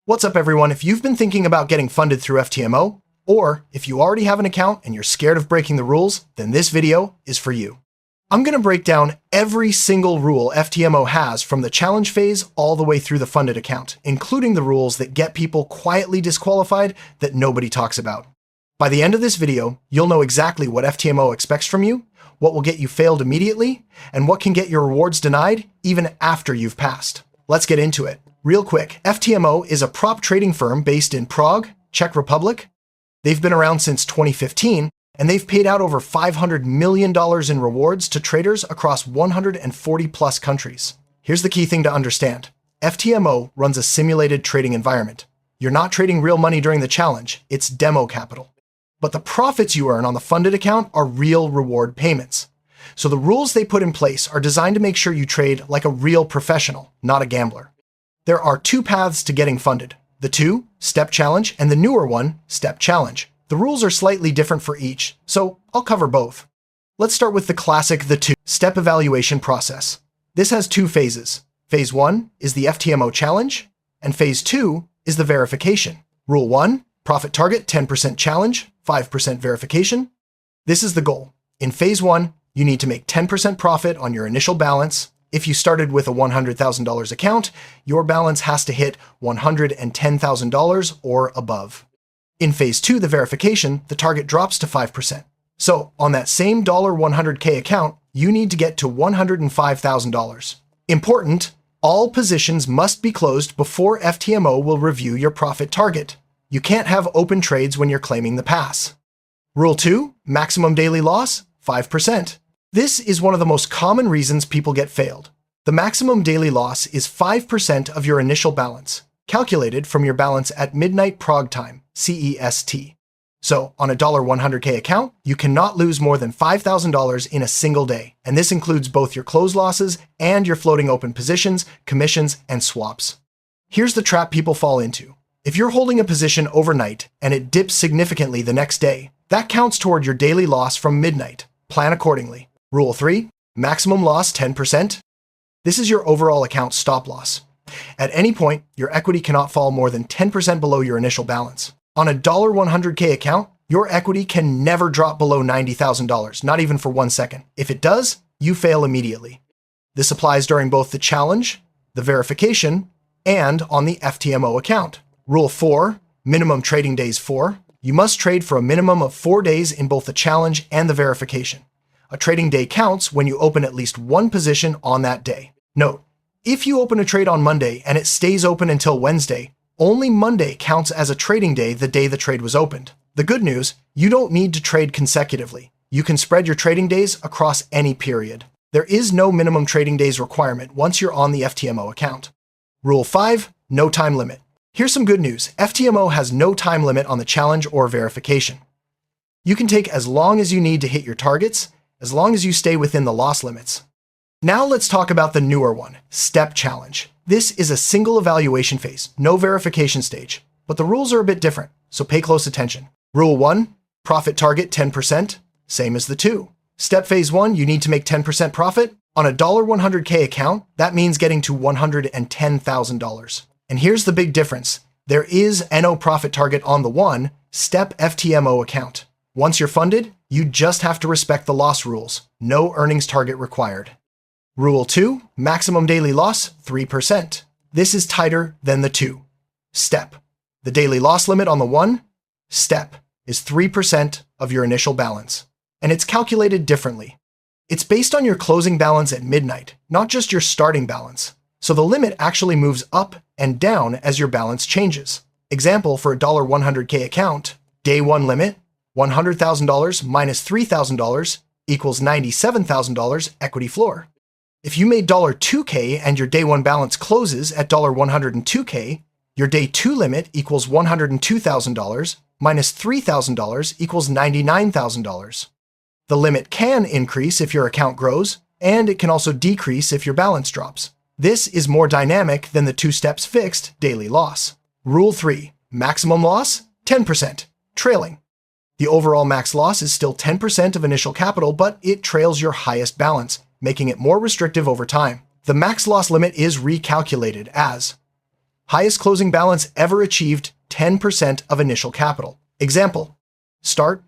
What's up, everyone? If you've been thinking about getting funded through FTMO, or if you already have an account and you're scared of breaking the rules, then this video is for you. I'm going to break down every single rule FTMO has from the challenge phase all the way through the funded account, including the rules that get people quietly disqualified that nobody talks about. By the end of this video, you'll know exactly what FTMO expects from you, what will get you failed immediately, and what can get your rewards denied even after you've passed. Let's get into it. Real quick, FTMO is a prop trading firm based in Prague, Czech Republic. They've been around since 2015, and they've paid out over $500 million in rewards to traders across 140 plus countries. Here's the key thing to understand. FTMO runs a simulated trading environment. You're not trading real money during the challenge, it's demo capital. But the profits you earn on the funded account are real reward payments. So the rules they put in place are designed to make sure you trade like a real professional, not a gambler. There are two paths to getting funded. The two, Step Challenge, and the newer one, Step Challenge. The rules are slightly different for each, so I'll cover both. Let's start with the classic The Two-Step Evaluation process. This has two phases. Phase 1 is the FTMO challenge, and Phase 2 is the verification. Rule 1, profit target 10% challenge, 5% verification. This is the goal. In Phase 1, you need to make 10% profit on your initial balance. If you started with a $100,000 account, your balance has to hit $110,000 or above. In Phase 2, the verification, the target drops to 5%. So on that same $100K account, you need to get to $105,000. Important, all positions must be closed before FTMO will review your profit target. You can't have open trades when you're claiming the pass. Rule 2, maximum daily loss, 5%. This is one of the most common reasons people get failed. The maximum daily loss is 5% of your initial balance, calculated from your balance at midnight Prague time, CEST. So on a $100K account, you cannot lose more than $5,000 in a single day, and this includes both your close losses and your floating open positions, commissions, and swaps. Here's the trap people fall into. If you're holding a position overnight and it dips significantly the next day, that counts toward your daily loss from midnight. Plan accordingly. Rule 3, maximum loss 10%. This is your overall account stop loss. At any point, your equity cannot fall more than 10% below your initial balance. On a $100K account, your equity can never drop below $90,000, not even for 1 second. If it does, you fail immediately. This applies during both the challenge, the verification, and on the FTMO account. Rule 4, minimum trading days 4. You must trade for a minimum of 4 days in both the challenge and the verification. A trading day counts when you open at least one position on that day. Note, if you open a trade on Monday and it stays open until Wednesday, only Monday counts as a trading day the day the trade was opened. The good news, you don't need to trade consecutively. You can spread your trading days across any period. There is no minimum trading days requirement once you're on the FTMO account. Rule 5, no time limit. Here's some good news. FTMO has no time limit on the challenge or verification. You can take as long as you need to hit your targets, as long as you stay within the loss limits. Now let's talk about the newer one, Step Challenge. This is a single evaluation phase, no verification stage, but the rules are a bit different, so pay close attention. Rule 1, profit target 10%, same as the 2. Step Phase 1, you need to make 10% profit. On a $100K account, that means getting to $110,000. And here's the big difference. There is NO profit target on the 1, Step FTMO account. Once you're funded, you just have to respect the loss rules. No earnings target required. Rule 2, maximum daily loss, 3%. This is tighter than the 2. Step. The daily loss limit on the 1, Step, is 3% of your initial balance. And it's calculated differently. It's based on your closing balance at midnight, not just your starting balance. So the limit actually moves up and down as your balance changes. Example for a $100K account, day 1 limit, $100,000 minus $3,000 equals $97,000 equity floor. If you made $2K and your day 1 balance closes at $102K, your day 2 limit equals $102,000 minus $3,000 equals $99,000. The limit can increase if your account grows, and it can also decrease if your balance drops. This is more dynamic than the 2 steps fixed daily loss. Rule 3, maximum loss, 10%, trailing. The overall max loss is still 10% of initial capital, but it trails your highest balance, making it more restrictive over time. The max loss limit is recalculated as Highest closing balance ever achieved, 10% of initial capital. Example, start,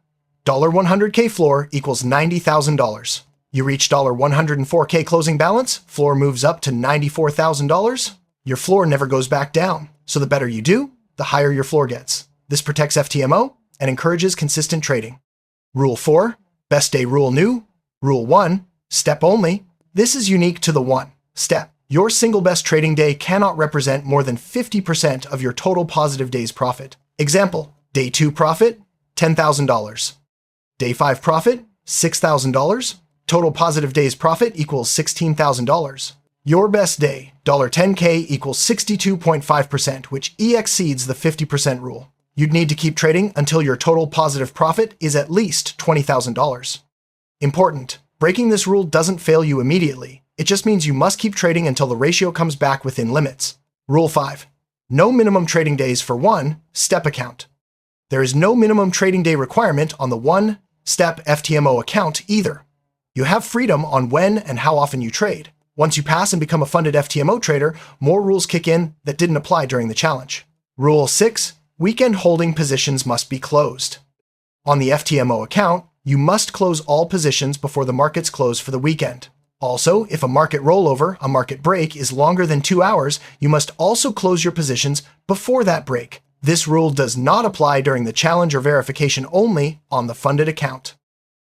$100K floor equals $90,000. You reach $104K closing balance, floor moves up to $94,000. Your floor never goes back down. So the better you do, the higher your floor gets. This protects FTMO and encourages consistent trading. Rule 4, best day rule new. Rule 1, step only. This is unique to the 1 step. Your single best trading day cannot represent more than 50% of your total positive day's profit. Example, day 2 profit, $10,000. Day 5 profit, $6,000. Total positive day's profit equals $16,000. Your best day, $10K equals 62.5%, which exceeds the 50% rule. You'd need to keep trading until your total positive profit is at least $20,000. Important, breaking this rule doesn't fail you immediately. It just means you must keep trading until the ratio comes back within limits. Rule 5, no minimum trading days for 1 step account. There is no minimum trading day requirement on the 1 step FTMO account either. You have freedom on when and how often you trade. Once you pass and become a funded FTMO trader, more rules kick in that didn't apply during the challenge. Rule 6, weekend holding positions must be closed. On the FTMO account, you must close all positions before the markets close for the weekend. Also, if a market rollover, a market break, is longer than 2 hours, you must also close your positions before that break. This rule does not apply during the challenge or verification only on the funded account.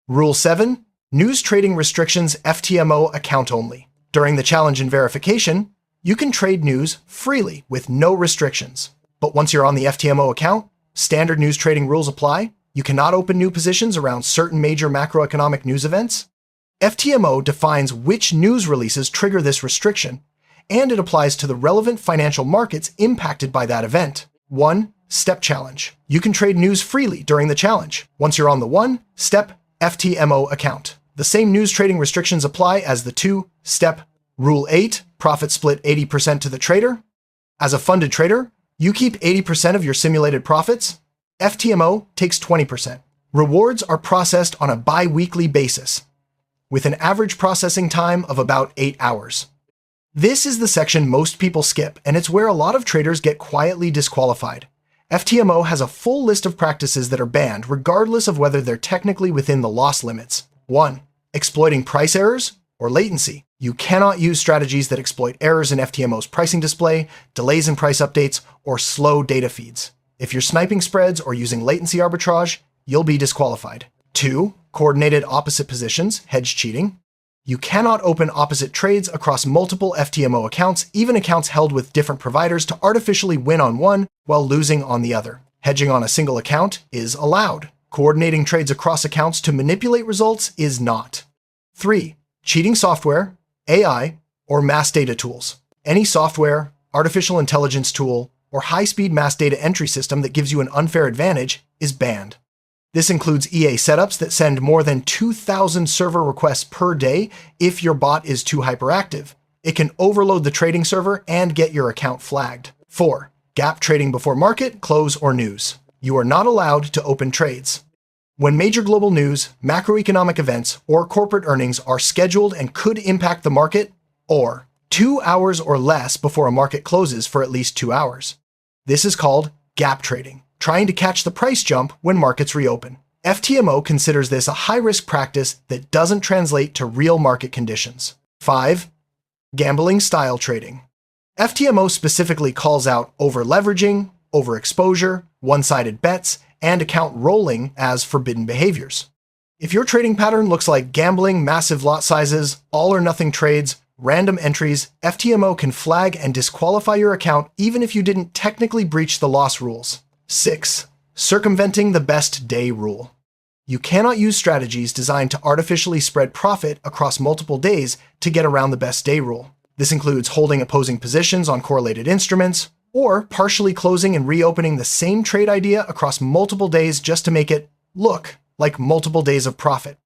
Rule 7, news trading restrictions FTMO account only. During the challenge and verification, you can trade news freely with no restrictions. But once you're on the FTMO account, standard news trading rules apply. You cannot open new positions around certain major macroeconomic news events. FTMO defines which news releases trigger this restriction, and it applies to the relevant financial markets impacted by that event. 1 step challenge. You can trade news freely during the challenge once you're on the 1 step FTMO account. The same news trading restrictions apply as the 2 step. Rule 8, profit split 80% to the trader. As a funded trader, you keep 80% of your simulated profits. FTMO takes 20%. Rewards are processed on a bi-weekly basis, with an average processing time of about 8 hours. This is the section most people skip, and it's where a lot of traders get quietly disqualified. FTMO has a full list of practices that are banned, regardless of whether they're technically within the loss limits. 1. Exploiting price errors or latency. You cannot use strategies that exploit errors in FTMO's pricing display, delays in price updates, or slow data feeds. If you're sniping spreads or using latency arbitrage, you'll be disqualified. 2. Coordinated opposite positions, hedge cheating. You cannot open opposite trades across multiple FTMO accounts, even accounts held with different providers, to artificially win on one while losing on the other. Hedging on a single account is allowed. Coordinating trades across accounts to manipulate results is not. 3. Cheating software, AI, or mass data tools. Any software, artificial intelligence tool, or high-speed mass data entry system that gives you an unfair advantage is banned. This includes EA setups that send more than 2,000 server requests per day if your bot is too hyperactive. It can overload the trading server and get your account flagged. 4. Gap trading before market, close, or news. You are not allowed to open trades. When major global news, macroeconomic events, or corporate earnings are scheduled and could impact the market, or 2 hours or less before a market closes for at least 2 hours. This is called gap trading, trying to catch the price jump when markets reopen. FTMO considers this a high-risk practice that doesn't translate to real market conditions. 5. Gambling style trading. FTMO specifically calls out over-leveraging, overexposure, one-sided bets, and account rolling as forbidden behaviors. If your trading pattern looks like gambling, massive lot sizes, all-or-nothing trades, random entries, FTMO can flag and disqualify your account even if you didn't technically breach the loss rules. 6. Circumventing the best day rule. You cannot use strategies designed to artificially spread profit across multiple days to get around the best day rule. This includes holding opposing positions on correlated instruments, or partially closing and reopening the same trade idea across multiple days just to make it look like multiple days of profit.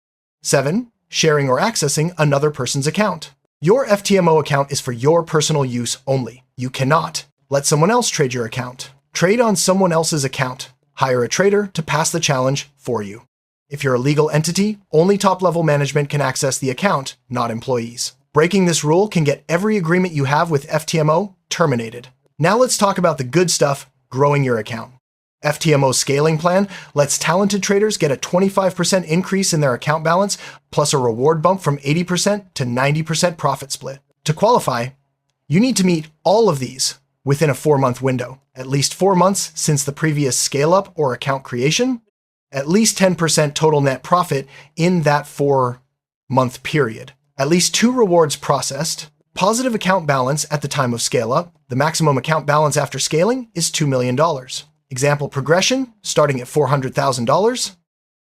7. Sharing or accessing another person's account. Your FTMO account is for your personal use only. You cannot let someone else trade your account. Trade on someone else's account. Hire a trader to pass the challenge for you. If you're a legal entity, only top-level management can access the account, not employees. Breaking this rule can get every agreement you have with FTMO terminated. Now let's talk about the good stuff, growing your account. FTMO's scaling plan lets talented traders get a 25% increase in their account balance, plus a reward bump from 80% to 90% profit split. To qualify, you need to meet all of these within a 4-month window, at least 4 months since the previous scale-up or account creation, at least 10% total net profit in that 4-month period, at least 2 rewards processed, positive account balance at the time of scale-up. The maximum account balance after scaling is $2 million. Example progression, starting at $400,000.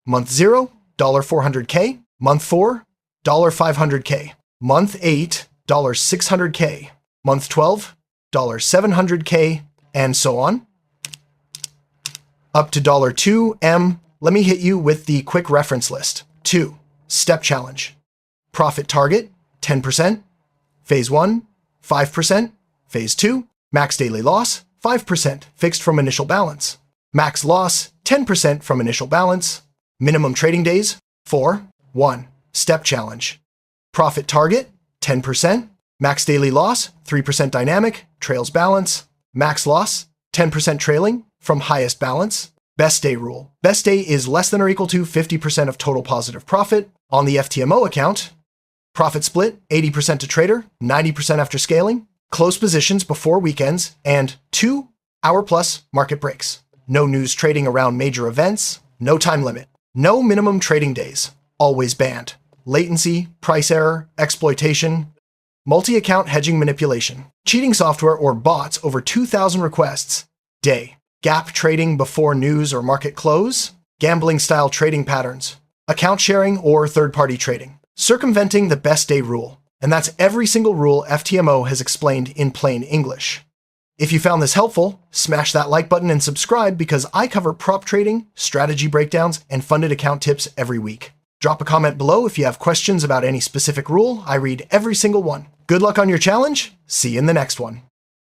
Month 0, $400K. Month 4, $500K. Month 8, $600K. Month 12, $700K, and so on. Up to $2M. Let me hit you with the quick reference list. 2. Step challenge. Profit target, 10%. Phase 1, 5%. Phase 2, max daily loss, 5% fixed from initial balance. Max loss, 10% from initial balance. Minimum trading days, 4. 1. Step challenge. Profit target, 10%. Max daily loss, 3% dynamic, trails balance. Max loss, 10% trailing from highest balance. Best day rule. Best day is less than or equal to 50% of total positive profit. On the FTMO account, profit split, 80% to trader, 90% after scaling. Close positions before weekends, and 2-hour-plus market breaks. No news trading around major events. No time limit. No minimum trading days. Always banned. Latency, price error, exploitation. Multi-account hedging manipulation. Cheating software or bots over 2,000 requests. Day. Gap trading before news or market close. Gambling-style trading patterns. Account sharing or third-party trading. Circumventing the best day rule. And that's every single rule FTMO has explained in plain English. If you found this helpful, smash that like button and subscribe because I cover prop trading, strategy breakdowns, and funded account tips every week. Drop a comment below if you have questions about any specific rule. I read every single one. Good luck on your challenge. See you in the next one.